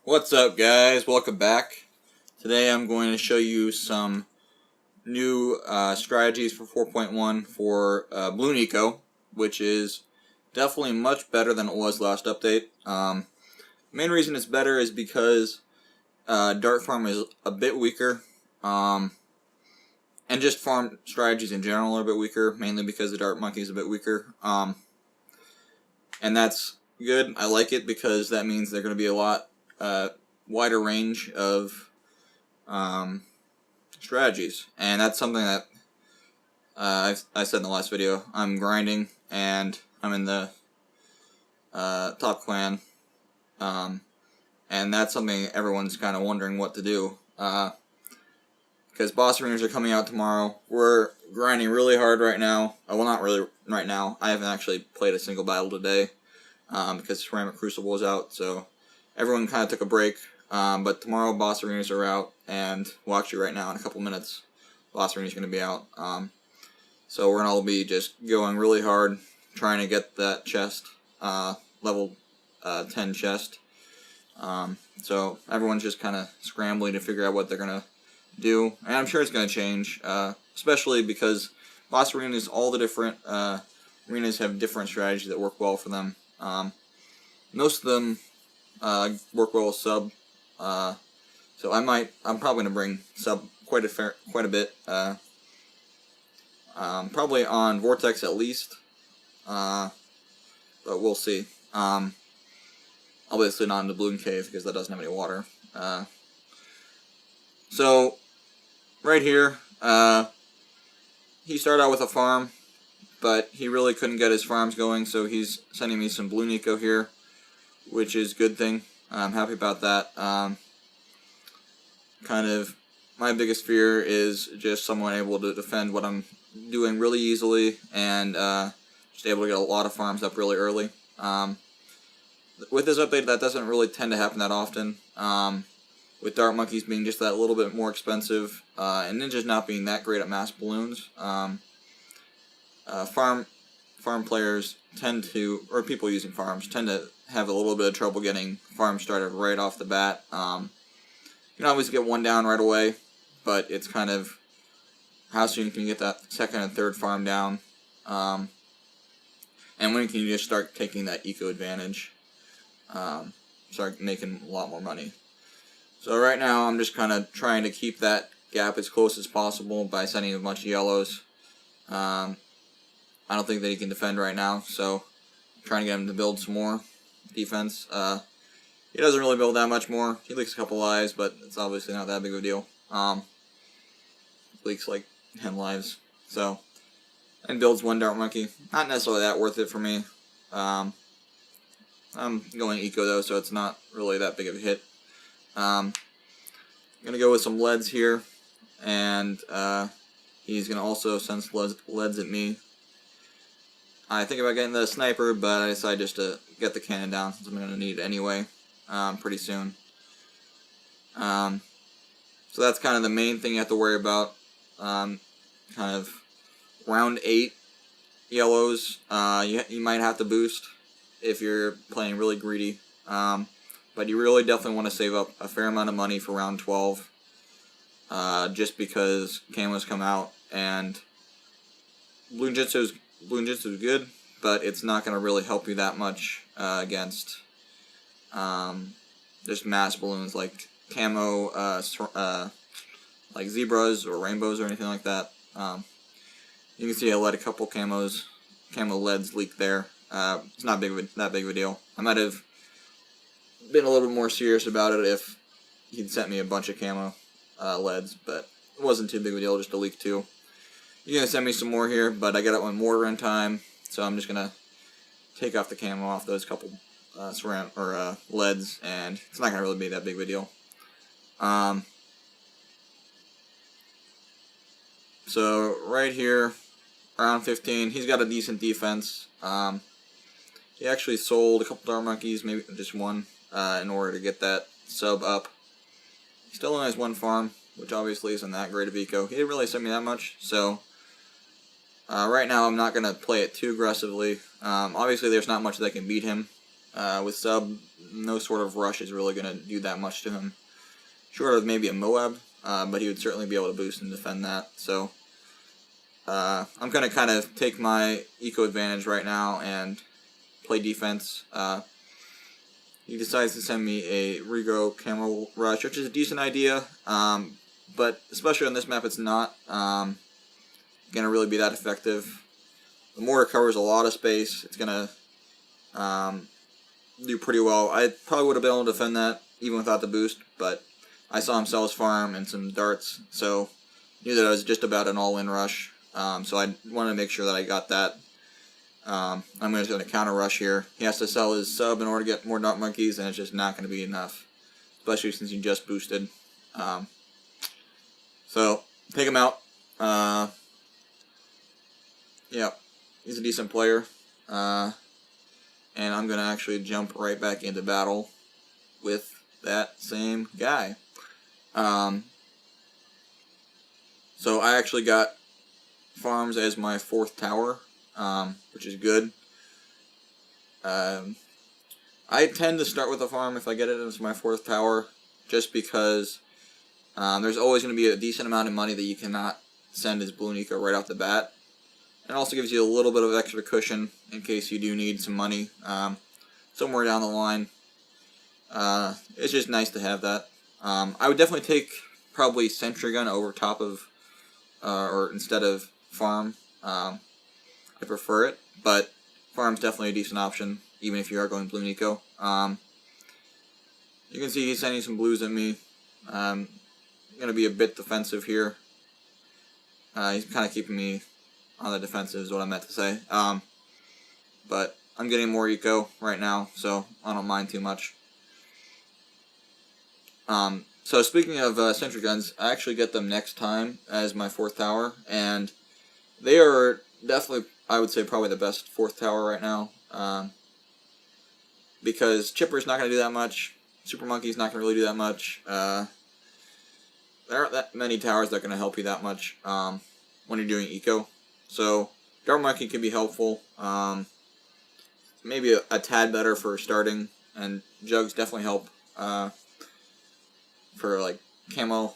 What's up, guys? Welcome back. Today I'm going to show you some new strategies for 4.1 for Bloon Eco, which is definitely much better than it was last update. Main reason it's better is because Dart Farm is a bit weaker, and just farm strategies in general are a bit weaker, mainly because the Dart Monkey is a bit weaker. And that's good. I like it because that means they're going to be a lot wider range of strategies, and that's something that I said in the last video. I'm grinding, and I'm in the top clan, and that's something everyone's kind of wondering what to do, because boss arenas are coming out tomorrow. We're grinding really hard right now. Well, not really right now. I haven't actually played a single battle today, because Ceramic Crucible is out, so everyone kind of took a break. But tomorrow boss arenas are out, and well, actually right now in a couple minutes boss arenas are going to be out. So we're going to all be just going really hard trying to get that chest, level 10 chest. So everyone's just kind of scrambling to figure out what they're going to do, and I'm sure it's going to change, especially because boss arenas, all the different arenas have different strategies that work well for them. Most of them work well with sub, so I'm probably gonna bring sub quite a bit, probably on Vortex at least, but we'll see. Obviously not in the Bloon Cave because that doesn't have any water. So right here, he started out with a farm, but he really couldn't get his farms going, so he's sending me some Bloon Eco here, which is a good thing. I'm happy about that. Kind of my biggest fear is just someone able to defend what I'm doing really easily, and just able to get a lot of farms up really early. With this update, that doesn't really tend to happen that often. With Dart Monkeys being just that little bit more expensive, and Ninjas not being that great at mass balloons, farm players tend to, or people using farms, tend to have a little bit of trouble getting farms started right off the bat. You can always get one down right away, but it's kind of how soon can you get that second and third farm down, and when can you just start taking that eco advantage, start making a lot more money. So right now I'm just kind of trying to keep that gap as close as possible by sending a bunch of yellows. I don't think that he can defend right now, so I'm trying to get him to build some more defense. He doesn't really build that much more. He leaks a couple lives, but it's obviously not that big of a deal. Leaks like 10 lives. So, and builds one Dart Monkey. Not necessarily that worth it for me. I'm going eco though, so it's not really that big of a hit. I'm gonna go with some leads here, and he's gonna also send leads at me. I think about getting the sniper, but I decided just to get the cannon down since I'm going to need it anyway, pretty soon. So that's kind of the main thing you have to worry about. Kind of round 8 yellows, you might have to boost if you're playing really greedy, but you really definitely want to save up a fair amount of money for round 12, just because camos come out, and Bloon Jitsu is good, but it's not going to really help you that much against just mass balloons like camo, like zebras or rainbows or anything like that. You can see I let a couple camo leads leak there. It's not that big of a deal. I might have been a little bit more serious about it if he'd sent me a bunch of camo leads, but it wasn't too big of a deal just to leak 2. You're going to send me some more here, but I got it on mortar in time, so I'm just going to take off the camo off those couple leads, and it's not going to really be that big of a deal. So right here, round 15, he's got a decent defense. He actually sold a couple Dart Monkeys, maybe just one, in order to get that sub up. He still only has one farm, which obviously isn't that great of eco. He didn't really send me that much, so right now I'm not going to play it too aggressively. Obviously there's not much that can beat him, With sub, no sort of rush is really going to do that much to him. Short of maybe a Moab, but he would certainly be able to boost and defend that. So I'm going to kind of take my eco advantage right now and play defense. He decides to send me a Regrow Camel Rush, which is a decent idea, but especially on this map it's not going to really be that effective. The mortar covers a lot of space. It's going to do pretty well. I probably would have been able to defend that even without the boost, but I saw him sell his farm and some darts, so knew that it was just about an all-in rush. So I wanted to make sure that I got that. I'm just going to counter rush here. He has to sell his sub in order to get more dart monkeys, and it's just not going to be enough, especially since he just boosted. So take him out. Yeah, he's a decent player. And I'm going to actually jump right back into battle with that same guy. So I actually got farms as my 4th tower, which is good. I tend to start with a farm if I get it as my 4th tower, just because there's always going to be a decent amount of money that you cannot send as Bloon Eco right off the bat. It also gives you a little bit of extra cushion in case you do need some money somewhere down the line. It's just nice to have that. I would definitely take probably Sentry Gun over top of, or instead of Farm. I prefer it, but Farm's definitely a decent option, even if you are going Bloon Eco. You can see he's sending some blues at me. I'm going to be a bit defensive here. He's kind of keeping me on the defensive is what I meant to say. But I'm getting more eco right now, so I don't mind too much. So speaking of sentry guns, I actually get them next time as my 4th tower, and they are definitely, I would say, probably the best 4th tower right now. Because Chipper's not going to do that much, Super Monkey's not going to really do that much. There aren't that many towers that are going to help you that much when you're doing eco. So Dart Monkey can be helpful. Maybe a tad better for starting, and Jugs definitely help for like camo,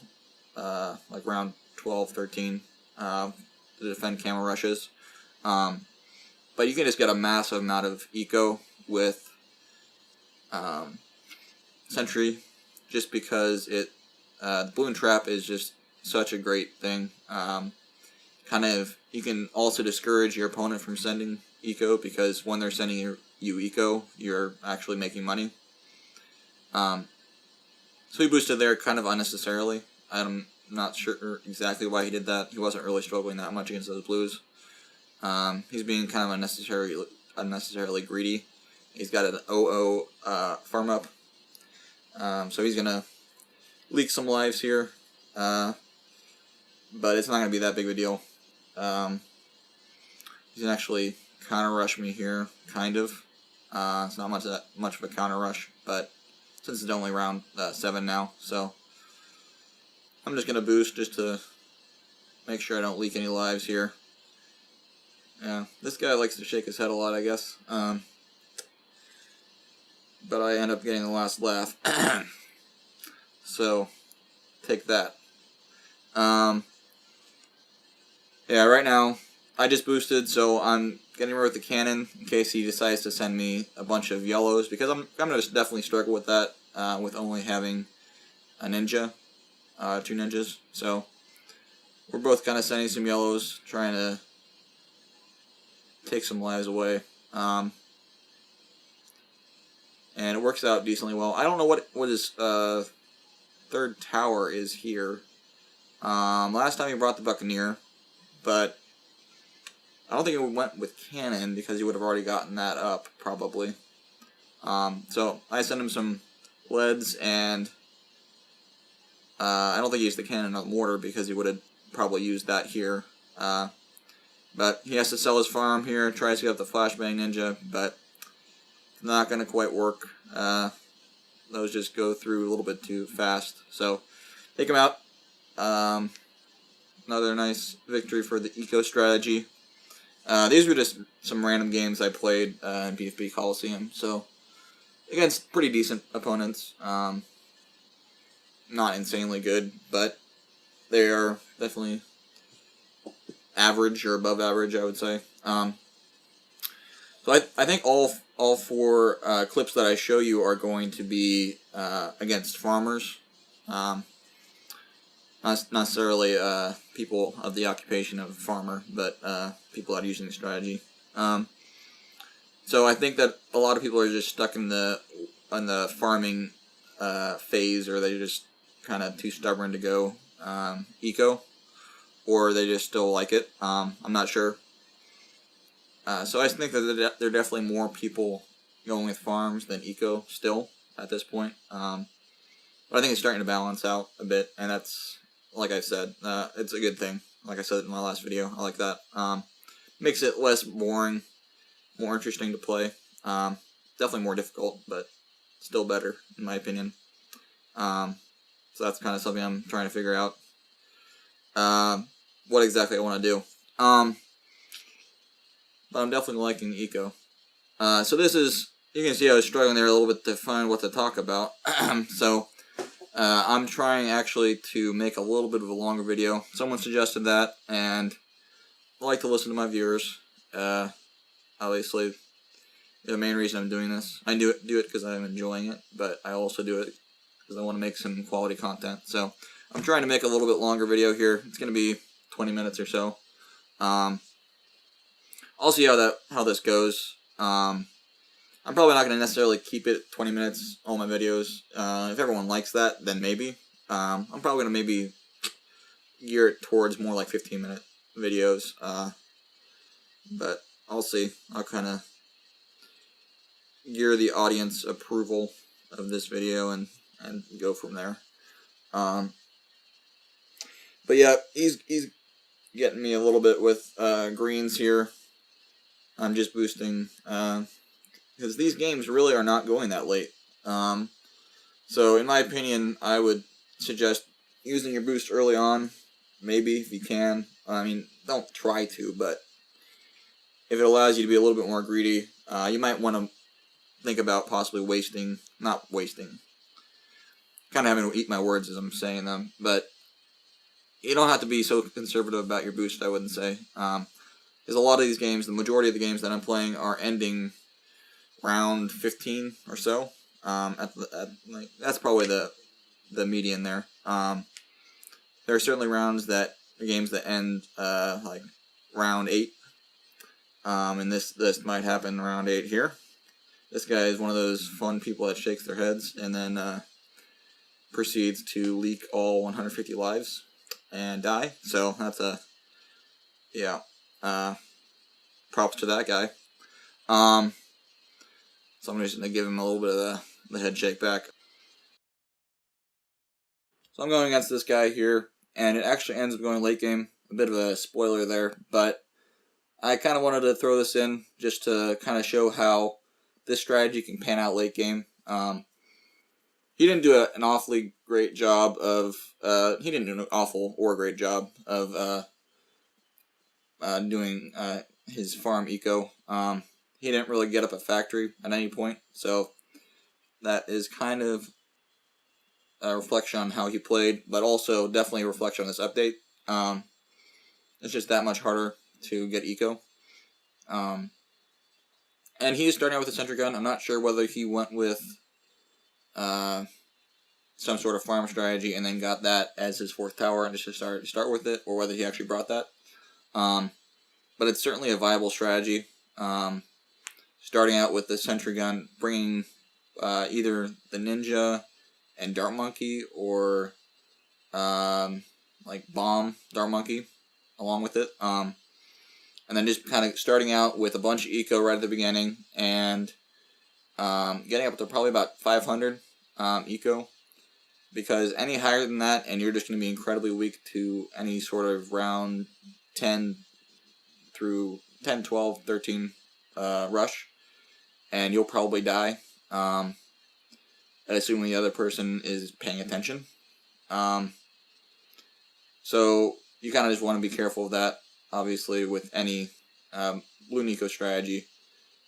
like round 12, 13 to defend camo rushes. But you can just get a massive amount of eco with Sentry, just because the Bloon Trap is just such a great thing. Kind of, you can also discourage your opponent from sending eco, because when they're sending you eco, you're actually making money. So he boosted there kind of unnecessarily. I'm not sure exactly why he did that. He wasn't really struggling that much against those blues. He's being kind of unnecessarily greedy. He's got an 0-0 farm up. So he's going to leak some lives here. But it's not going to be that big of a deal. He's gonna actually counter rush me here, kind of. It's not much of a counter rush, but since it's only round 7 now, so I'm just gonna boost just to make sure I don't leak any lives here. Yeah, this guy likes to shake his head a lot, I guess. But I end up getting the last laugh. So take that. Yeah, right now I just boosted, so I'm getting rid of the cannon in case he decides to send me a bunch of yellows, because I'm going to definitely struggle with that with only having a ninja, 2 ninjas. So we're both kind of sending some yellows, trying to take some lives away. And it works out decently well. I don't know what his 3rd tower is here. Last time he brought the Buccaneer, but I don't think he went with cannon because he would have already gotten that up, probably. So I sent him some leads, and I don't think he used the cannon on mortar because he would have probably used that here. But he has to sell his farm here, tries to get up the Flashbang Ninja, but it's not going to quite work. Those just go through a little bit too fast. So take him out. Another nice victory for the eco strategy. These were just some random games I played in PFP Coliseum, so against pretty decent opponents. Not insanely good, but they are definitely average or above average, I would say. So I think all four clips that I show you are going to be against farmers. Not necessarily people of the occupation of farmer, but people that are using the strategy. So I think that a lot of people are just stuck in the farming phase, or they're just kind of too stubborn to go eco, or they just still like it. I'm not sure. So I think that there are definitely more people going with farms than eco still at this point. But I think it's starting to balance out a bit, and that's, like I said, it's a good thing. Like I said in my last video, I like that. Makes it less boring, more interesting to play. Definitely more difficult, but still better, in my opinion. So that's kind of something I'm trying to figure out. What exactly I want to do. But I'm definitely liking eco. So this is, you can see I was struggling there a little bit to find what to talk about. So I'm trying actually to make a little bit of a longer video. Someone suggested that, and I like to listen to my viewers. Obviously, the main reason I'm doing this, I do it because I'm enjoying it, but I also do it because I want to make some quality content. So I'm trying to make a little bit longer video here. It's going to be 20 minutes or so. I'll see how this goes. I'm probably not going to necessarily keep it 20 minutes, all my videos. If everyone likes that, then maybe. I'm probably going to maybe gear it towards more like 15-minute videos. But I'll see. I'll kind of gear the audience approval of this video and go from there. But yeah, he's getting me a little bit with greens here. I'm just boosting, because these games really are not going that late. So in my opinion, I would suggest using your boost early on, maybe, if you can. I mean, don't try to, but if it allows you to be a little bit more greedy, you might want to think about possibly not wasting, kind of having to eat my words as I'm saying them, but you don't have to be so conservative about your boost, I wouldn't say. Because a lot of these games, the majority of the games that I'm playing are ending round 15 or so. That's probably the median there. There are certainly games that end like round 8. And this might happen round 8 here. This guy is one of those fun people that shakes their heads and then proceeds to leak all 150 lives and die. So that's props to that guy. So I'm just going to give him a little bit of the head shake back. So I'm going against this guy here, and it actually ends up going late game. A bit of a spoiler there, but I kind of wanted to throw this in just to kind of show how this strategy can pan out late game. He didn't do an awfully great job of, he didn't do an awful or great job of doing his farm eco. He didn't really get up a factory at any point, so that is kind of a reflection on how he played, but also definitely a reflection on this update. It's just that much harder to get eco. And he's starting out with a sentry gun. I'm not sure whether he went with some sort of farm strategy and then got that as his 4th tower and just start with it, or whether he actually brought that. But it's certainly a viable strategy. Starting out with the sentry gun, bringing either the ninja and dart monkey, or like bomb dart monkey along with it, and then just kind of starting out with a bunch of eco right at the beginning, and getting up to probably about 500 eco, because any higher than that and you're just going to be incredibly weak to any sort of round 10 through 10, 12, 13 rush, and you'll probably die, assuming the other person is paying attention. So you kind of just want to be careful of that, obviously, with any Bloon eco strategy.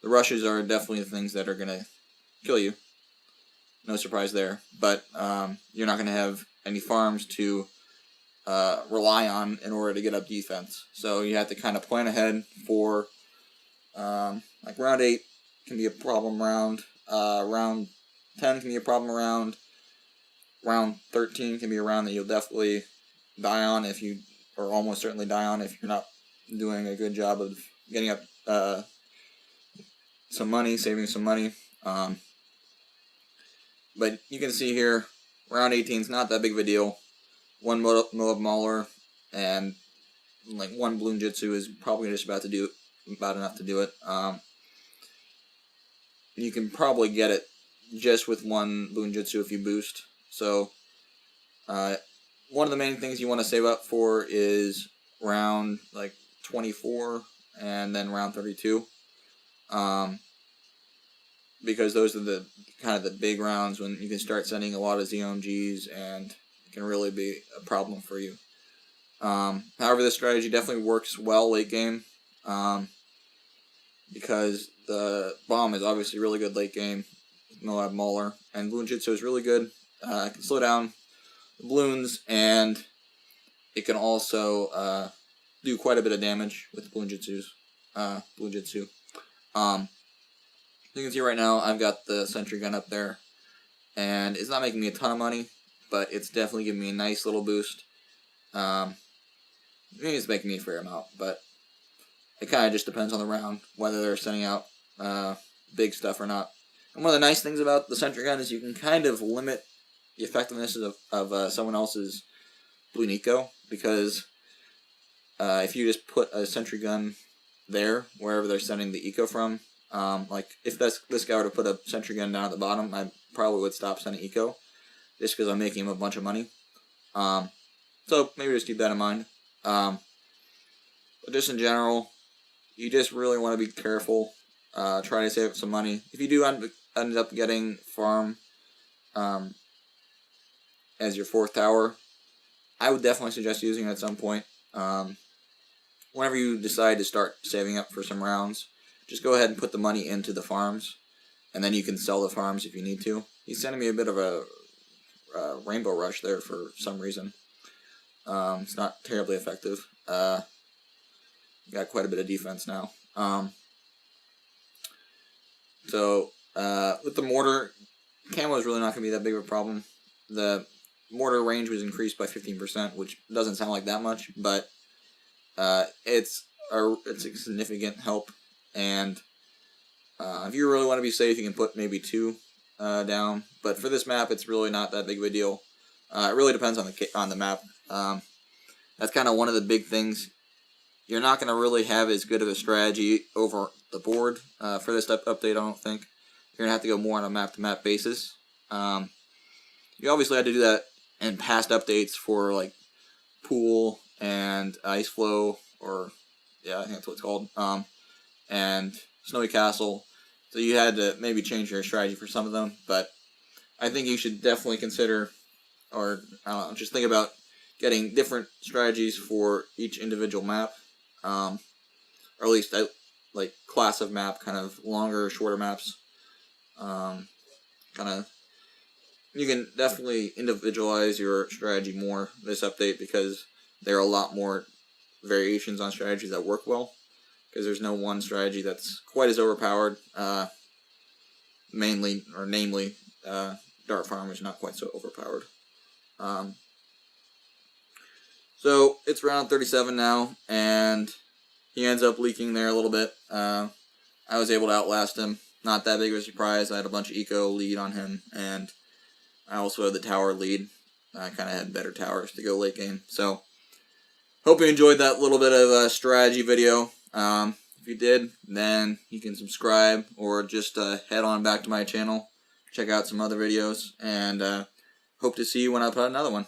The rushes are definitely the things that are going to kill you. no surprise there. But you're not going to have any farms to rely on in order to get up defense. So you have to kind of plan ahead for like round 8 can be a problem round. Round 10 can be a problem round. Round 13 can be a round that you'll definitely die on if you, or almost certainly die on if you're not doing a good job of getting up some money, saving some money. But you can see here, round 18 is not that big of a deal. One Moab Mauler and like one Bloon Jitsu is probably just about enough to do it. You can probably get it just with one Bloon Jitsu if you boost. So one of the main things you want to save up for is round like 24 and then round 32. Because those are the kind of the big rounds when you can start sending a lot of ZOMGs and it can really be a problem for you. However, this strategy definitely works well late game because the bomb is obviously really good late game with Moab Mauler, and Bloon Jitsu is really good. It can slow down the balloons, and it can also do quite a bit of damage with Bloon Jitsu. You can see right now I've got the sentry gun up there, and it's not making me a ton of money, but it's definitely giving me a nice little boost. Maybe it's making me a fair amount, but it kind of just depends on the round, whether they're sending out big stuff or not. And one of the nice things about the sentry gun is you can kind of limit the effectiveness of someone else's Bloon Eco, because if you just put a sentry gun there, wherever they're sending the Eco from, like if this guy were to put a sentry gun down at the bottom, I probably would stop sending Eco, just because I'm making him a bunch of money. So maybe just keep that in mind. But just in general, you just really want to be careful. Try to save up some money. If you do end up getting farm as your 4th tower, I would definitely suggest using it at some point. Whenever you decide to start saving up for some rounds, just go ahead and put the money into the farms, and then you can sell the farms if you need to. He's sending me a bit of a Rainbow Rush there for some reason. It's not terribly effective. Got quite a bit of defense now. So with the mortar, camo is really not going to be that big of a problem. The mortar range was increased by 15%, which doesn't sound like that much, but it's a significant help. And if you really want to be safe, you can put maybe 2 down. But for this map, it's really not that big of a deal. It really depends on the map. That's kind of one of the big things. You're not going to really have as good of a strategy over the board for this update, I don't think. You're going to have to go more on a map-to-map basis. You obviously had to do that in past updates for like Pool and Ice Flow, or yeah, I think that's what it's called, and Snowy Castle. So you had to maybe change your strategy for some of them, but I think you should definitely consider, or I don't know, just think about getting different strategies for each individual map, or at least like class of map, kind of longer, shorter maps. You can definitely individualize your strategy more this update, because there are a lot more variations on strategies that work well, because there's no one strategy that's quite as overpowered. Namely, Dart Farmer is not quite so overpowered. So it's round 37 now, and he ends up leaking there a little bit. I was able to outlast him. Not that big of a surprise. I had a bunch of eco lead on him, and I also had the tower lead. I kind of had better towers to go late game. So, hope you enjoyed that little bit of a strategy video. If you did, then you can subscribe, or just head on back to my channel, check out some other videos, and hope to see you when I put out another one.